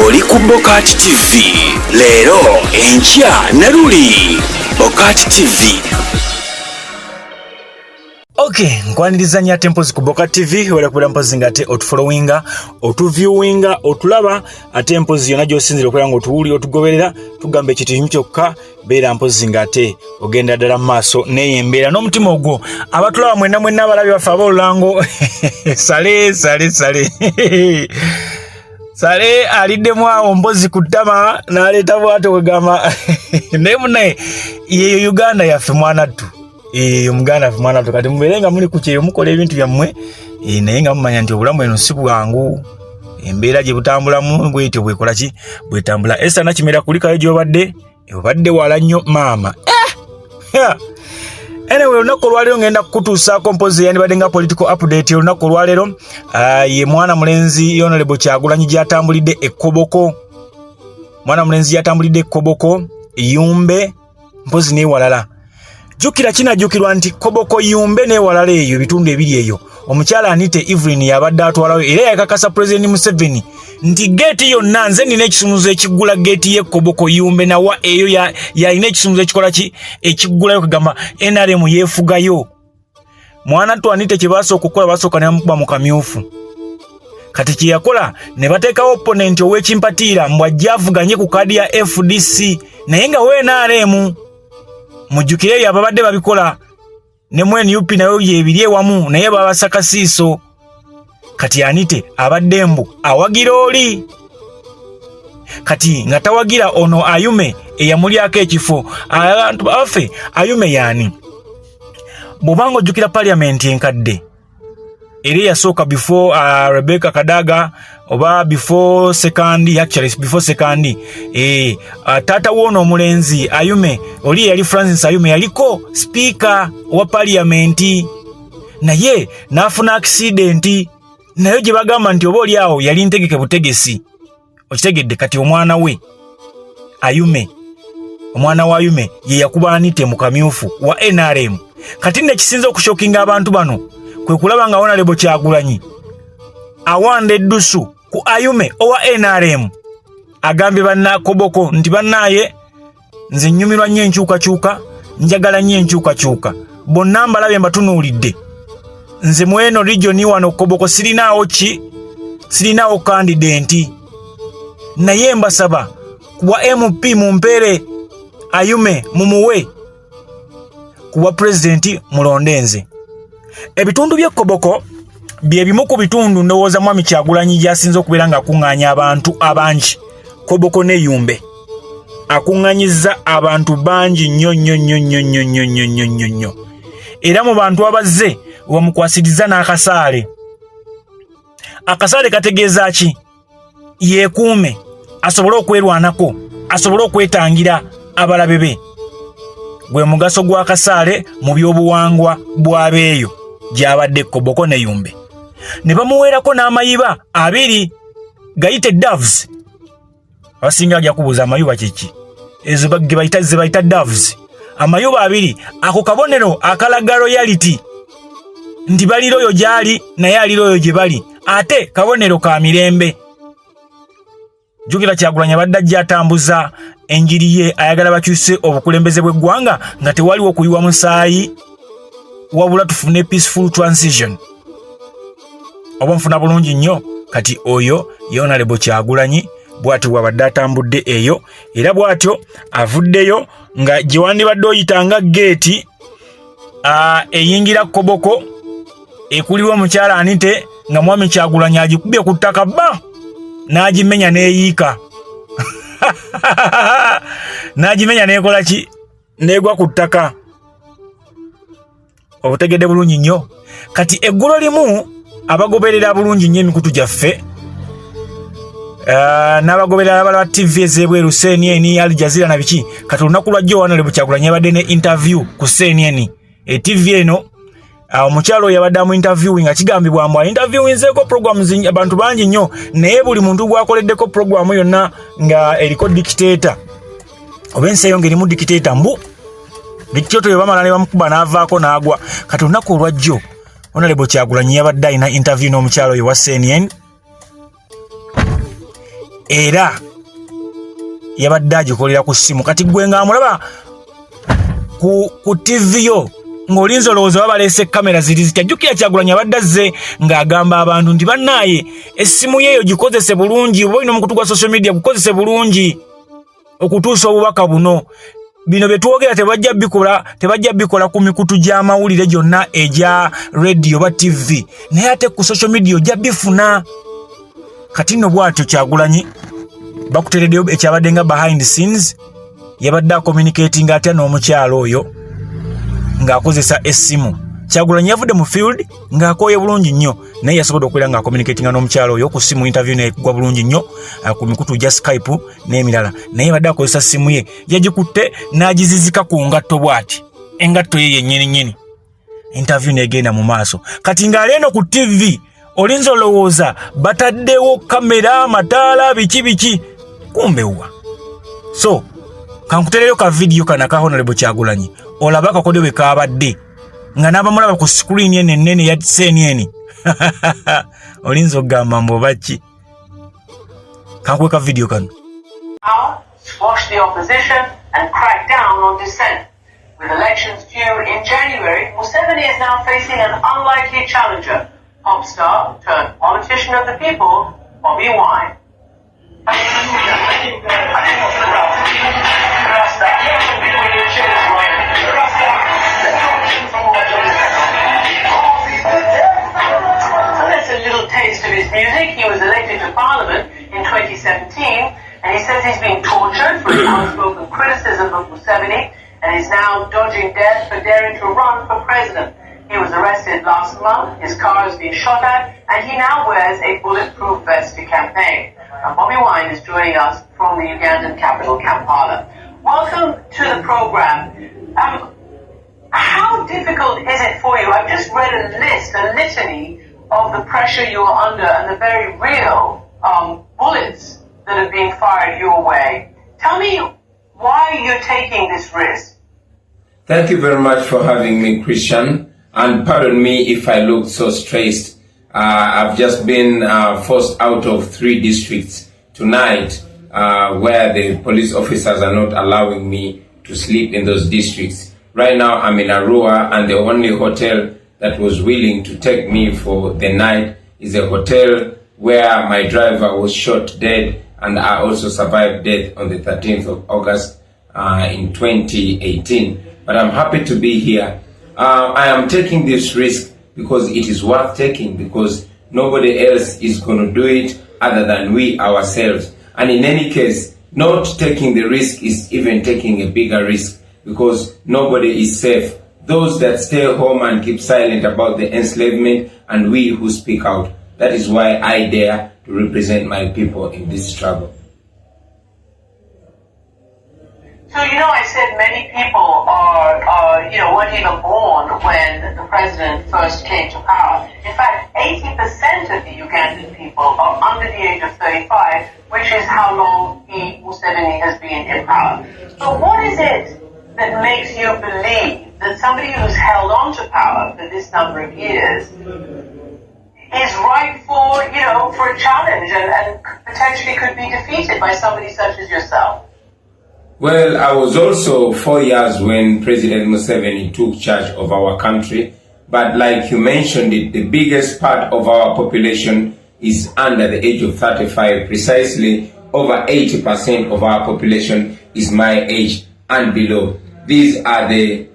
oli ku BOCAT TV. Leero enkya Naluli BOCAT TV. Okay, nkwaniriza nya tempos ku BOCAT TV wala kubira mpozi ngate otufollowinga, otuviewinga, otulaba ate mpozi yona gyosinzira okwera ngo tuwuli otugoberera tugambe ekitinyu kyokka beera mpozi ngate ogenda ddala maaso neyembeera n'omutima ogwo abatulaba mwenna abalabi bafe ab'olulango sale Sale aliddemu awo mpozi ku ttama n'aleeta bw'ate wegamba naye munaye yeyo Uganda yaffe mwanattu. Omuganda mwana tukati muberenga muli ku kyeyo mukola ebintu byammwe naye nga mumanya nti obulamu eno si bwangu embeera gye butambulamu bwetyo bwekola ki bwetambula. Esa nakimera kulikayo gy'obadde obadde wala nnyo maama. Anyway, olunaku olwaleero ngenda kukutuusaako mpozi yandibadde nga political update. Olunaku olwaleero ye mwana mulenzi Honorable Kyagulanyi gy'atambulidde Ekoboko, mwana mulenzi gy'atambulidde Ekoboko Yumbe mpozi n'ewalala. Jukira kinajjukirwa nti Koboko Yumbe n'ewalala eyo bitundu ebiri eyo omukyala Anite yabadde atwalayo era yakakasa President Museveni nti geeti yonna nze nina ekisumuzo ekigula geeti ye Koboko Yumbe nawa eyo yalina ekisumuzo ekikola ki ekiggulayo kagamba NRM yeefugayo. Mwana tu Anite kye basooka okukola basooka ne bamukuba mu kamyufu. Kati kye yakola ne bateekawo opponent ow'ekimpatiira mbw'ajja avuganye ku kaadi ya FDC naye nga we NRM mujjukire ebyo ababadde babikola ne mwene UP nayo yebiri ewamu naye babasaka siiso. Kati Anite abadde mbu awagira oli kati nga tawagira ono Ayume eyamulyako ekifo. Abantu baffe Ayume yani bw'obanga ojjukira parliament enkadde era yasooka before Rebecca Kadaga oba before second tata wono omulenzi Ayume oli yali Francis Ayume yaliko speaker wa parliament naye nafuna accident nayo gye bagamba nti oba oli awo yali ntegeke butegesi. Okitegedde kati omwana we Ayume omwana wa Ayume ye yakuba Anite mu kamyufu wa NRM. Kati ne kisinza okushokinga abantu bano kwe kulaba nga Honorable Kyagulanyi awanda eddusu ku Ayume owa NRM agambye banna Koboko nti bannaye nze nnyumirwa nnyo enkyukakyuka njagala nnyo enkyukakyuka bonna mbalabye mbatunuulidde nze mweno region wano Koboko sirinaawo candidate naye mbasaba kuwa MP mumpeere Ayume mumuwe kuwa president mulonde nze. Ebitundu bye Koboko bye bimu ku bitundu ndowooza mwami Kyagulanyi gyasinze okubeera nga akuŋŋaanya abantu abangi. Koboko ne Yumbe akuŋŋaanyizza abantu bangi nnyo era mu bantu abazze wamukwasiriza n'akasaale. Akasaale kategeeza ki? Yeekuume asobole okwerwanako, asobole okwetangira abalabe be. Gwe mugaso gw'akasaale mu by'obuwangwa bw'abeeyo gy'abadde Koboko ne Yumbe. Ne bamuweerako n'amayiba 2 gayite doves. Abasinga ajja kubuuza amayuba kiki ezo ze bayita doves. Amayuba 2 ako kabonero akalaga royalty nti bali loyo gyali naye ali loyo gye bali ate kabonero ka mirembe. Jukira Kyagulanyi abadde ajja atambuza enjiri ye ayagala bakyuse obukulembeze bw'eggwanga nga tewaliwo kuyiwa musaayi wabula tufune peaceful transition. Oba nfuna bulungi nnyo kati oyo Honorable Kyagulanyi bw'atyo bw'abadde atambudde eyo era bw'atyo avuddeyo nga gye wandibadde oyitanga geeti eyingira Koboko ekuliwo omukyala Anite nga mwami Kyagulanyi agikubye ku ttaka bba n'agimenya n'eyiika n'agimenya n'ekola ki n'egwa ku ttaka. Obutegedde bulungi nnyo. Kati eggulo limu abagoberera bulungi nnyo emikutu gyaffe n'abagoberera abalaba TV ez'ebweru CNN, Al Jazeera na biki kati olunaku lwajjo Honorable Kyagulanyi yabadde ne interview ku CNN TV eno. Omukyalo yabadde mu interview nga kigambibwa mbu interviewinzeeko programs abantu bangi nnyo naye buli muntu gwakoleddeko program yonna nga eriko dictator oba enseyo ng'erimu dictator mbu bikyoto bye bamala ne bamukuba n'avaako n'agwa. Kati olunaku olwajjo Honorable Kyagulanyi yabadde alina interview n'omukyalo oyo wa CNN era yabadde agikolera ku ssimu. Kati gwe ng'amulaba ku TV yo ng'olinza olowooza babaleese kamera ziri zitya. Jjukira Kyagulanyi abadde azze ng'agamba abantu nti bannaaye essimu yeeyo gikozese bulungi, oba olina omukutu gwa social media gukozese bulungi okutuusa obubaka buno. Bino bye twogera tebajja bikola ku mikutu gy'amawulire gyonna egya radio ba TV, naye ate ku social media ojja bifuna. Kati nno bw'atyo Kyagulanyi bakutereddeyo ekyabadde nga behind the scenes, yabadde communicating atya n'omukyalo oyo ng'akozesa essimu. Kyagulanyi yavudde mu field ng'akooye bulungi nnyo, naye yasobodde okubeera ng'acommunicatinga n'omukyalo oyo ku ssimu. Interview nekugwa bulungi nnyo ku mikutu gya Skype n'emirala, naye badde akozesa ssimu ye, yagikutte n'agizizika ku ngatto bw'ati, engatto ye yennyini. Interview negenda mu maaso. Kati ng'ali eno ku TV olinza olowooza bataddewo kamera, mataala, biki kumbe wa. So kankutereyo ka video kana ka Honorable Kyagulanyi olaba akakodyo bwe kaabadde nga n'abamulaba ku screen eno ennene ya SNN. Olinza okugamba mboba ki? Kankuweka video kano. Squash the opposition and crack down on dissent. With elections due in January, Museveni is now facing an unlikely challenger, pop star turned politician of the people, Bobi Wine. Taste of his music. He was elected to Parliament in 2017, and he says he's being tortured for his outspoken criticism of Museveni, and is now dodging death for daring to run for president. He was arrested last month, his car has been shot at, and he now wears a bulletproof vest to campaign. Now, Bobi Wine is joining us from the Ugandan capital, Kampala. Welcome to the program. How difficult is it for you? I've just read a litany of the pressure you're under and the very real bullets that are being fired your way. Tell me why you're taking this risk. Thank you very much for having me, Christian. And pardon me if I look so stressed. I've just been forced out of 3 districts tonight where the police officers are not allowing me to sleep in those districts. Right now I'm in Arua, and the only hotel that was willing to take me for the night is a hotel where my driver was shot dead, and I also survived death on the 13th of August in 2018. But I'm happy to be here. I am taking this risk because it is worth taking, because nobody else is going to do it other than we ourselves. And in any case, not taking the risk is even taking a bigger risk, because nobody is safe. Those that stay home and keep silent about the enslavement, and we who speak out. That is why I dare to represent my people in this struggle. So, I said many people weren't even born when the president first came to power. In fact, 80% of the Ugandan people are under the age of 35, which is how long Museveni has been in power. So what is it that makes you believe that somebody who's held on to power for this number of years is ripe for a challenge and potentially could be defeated by somebody such as yourself? Well, I was also 4 years when President Museveni took charge of our country. But like you mentioned it, the biggest part of our population is under the age of 35. Precisely over 80% of our population is my age and below. These are the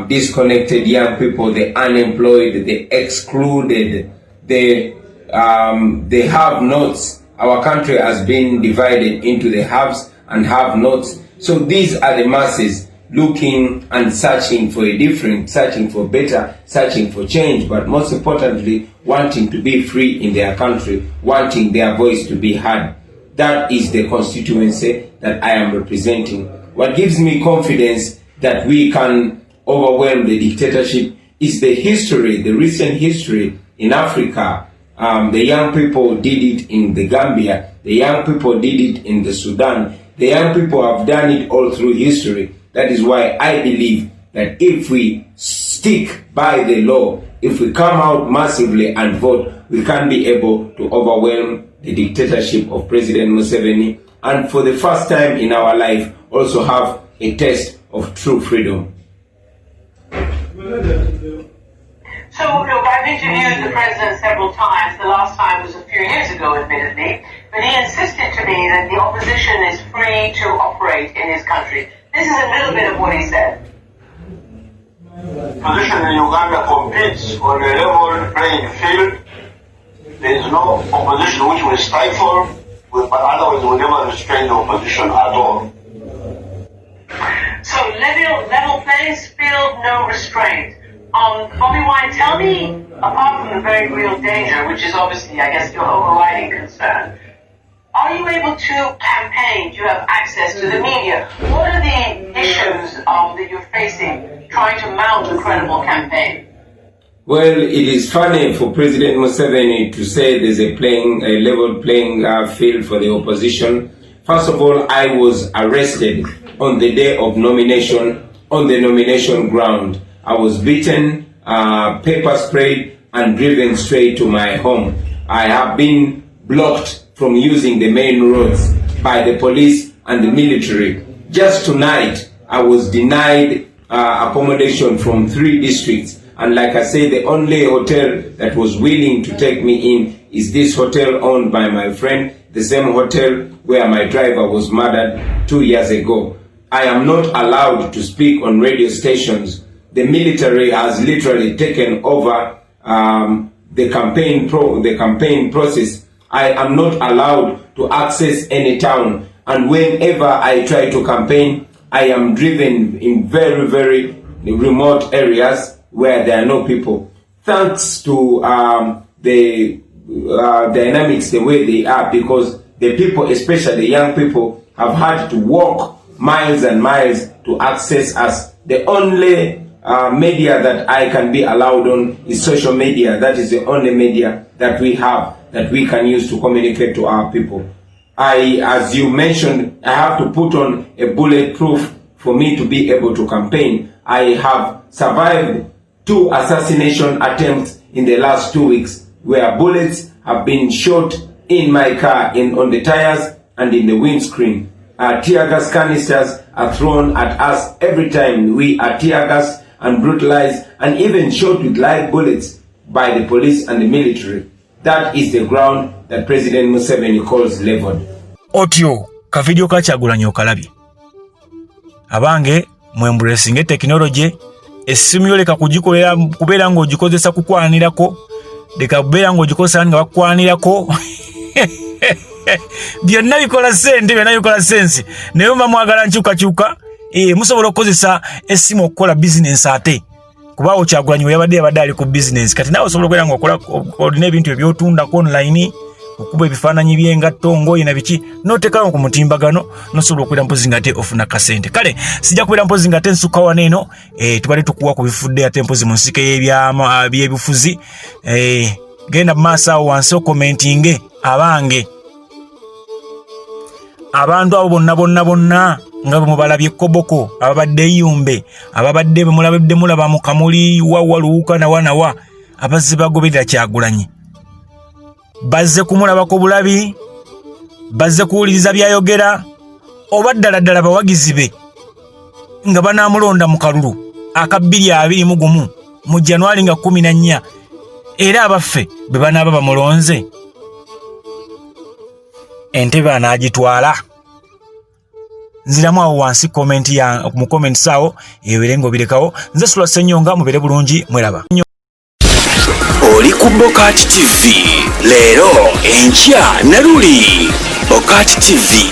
disconnected young people, the unemployed, the excluded, the have-nots. Our country has been divided into the haves and have-nots. So these are the masses looking and searching for a different, searching for better, searching for change, but most importantly, wanting to be free in their country, wanting their voice to be heard. That is the constituency that I am representing. What gives me confidence that we can overwhelm the dictatorship is the history, the recent history in Africa. The young people did it in the Gambia. The young people did it in the Sudan. The young people have done it all through history. That is why I believe that if we stick by the law, if we come out massively and vote, we can be able to overwhelm the dictatorship of President Museveni, and for the first time in our life also have a taste of true freedom. So, look, I've interviewed the president several times. The last time was a few years ago, admittedly, but he insisted to me that the opposition is free to operate in his country. This is a little bit of what he said. Opposition in Uganda competes on a level playing field. There is no opposition which will stifle, but otherwise will never restrain the opposition at all. So level playing field, no restraint. Bobi Wine, tell me, apart from the very real danger, which is obviously, I guess, your overriding concern, are you able to campaign? Do you have access to the media? What are the issues that you're facing trying to mount a credible campaign? Well, it is funny for President Museveni to say there's a level playing field for the opposition. First of all, I was arrested on the day of nomination on the nomination ground. I was beaten, pepper sprayed, and driven straight to my home. I have been blocked from using the main roads by the police and the military. Just tonight, I was denied accommodation from 3 districts. And like I say, the only hotel that was willing to take me in is this hotel owned by my friend, the same hotel where my driver was murdered 2 years ago. I am not allowed to speak on radio stations. The military has literally taken over the campaign process. I am not allowed to access any town, and whenever I try to campaign, I am driven in very, very remote areas where there are no people. Thanks to the dynamics the way they are, because the people, especially young people, have had to walk miles and miles to access us. The only media that I can be allowed on is social media. That is the only media that we have that we can use to communicate to our people. As you mentioned, I have to put on a bulletproof for me to be able to campaign. I have survived 2 assassination attempts in the last 2 weeks, where bullets have been shot in my car, on the tires and in the windscreen. Tear gas canisters are thrown at us every time we are tear gas and brutalized, and even shot with live bullets by the police and the military. That is the ground that President Museveni calls leveled. Otyo ka video ka Kyagulanyi okalabye. Abange mwembulesinge technology essimu yo leka kugikolera kubeera ng'ogikozesa kukwanirako, leka kubeera ng'ogikozesa nga bakwanirako. Byonna bikola sente, byonna bikola sensi. Naye mwagala nkyukakyuka, musobola okukozesa essimu okukola business ate. Kuba Kyagulanyi yabadde ali ku business. Kati nawe osobola okubeera ng'olina ebintu ebyotundako online, okuba ebifaananyi by'engatto, ngoye na biki, n'oteekawo ku mutimbagano, n'osobola okubeera mpozi ng'ate ofuna kasente. Kale sijja kubeera mpozi ng'ate nsukka wano eno, tubadde tukuwa ku bifudde ate mpozi mu nsiko y'ebyebifuzi. Genda mu maaso awo wansi okomentinge abange. Abantu abo bonna nga bwe Ekoboko, ababadde Iyumbe, ababadde bwe mulaba mu Kamuli Waluuka nawa abazze bagoberera Kyagulanyi. Bazze kumulabako bulabi, bazze kuwuliriza byayogera, oba ddala bawagizi be nga banaamulonda mu kalulu aka 2021 mu January nga 14, era abaffe be banaaba bamulonze entebe anaagitwala. Nziramu awo wansi mu comment saawo ebere ng'obirekawo. Nze Sula SSENYONGA, mubere bulungi, mweraba. Oli ku BOCAT TV leero enkya na luli. BOCAT TV.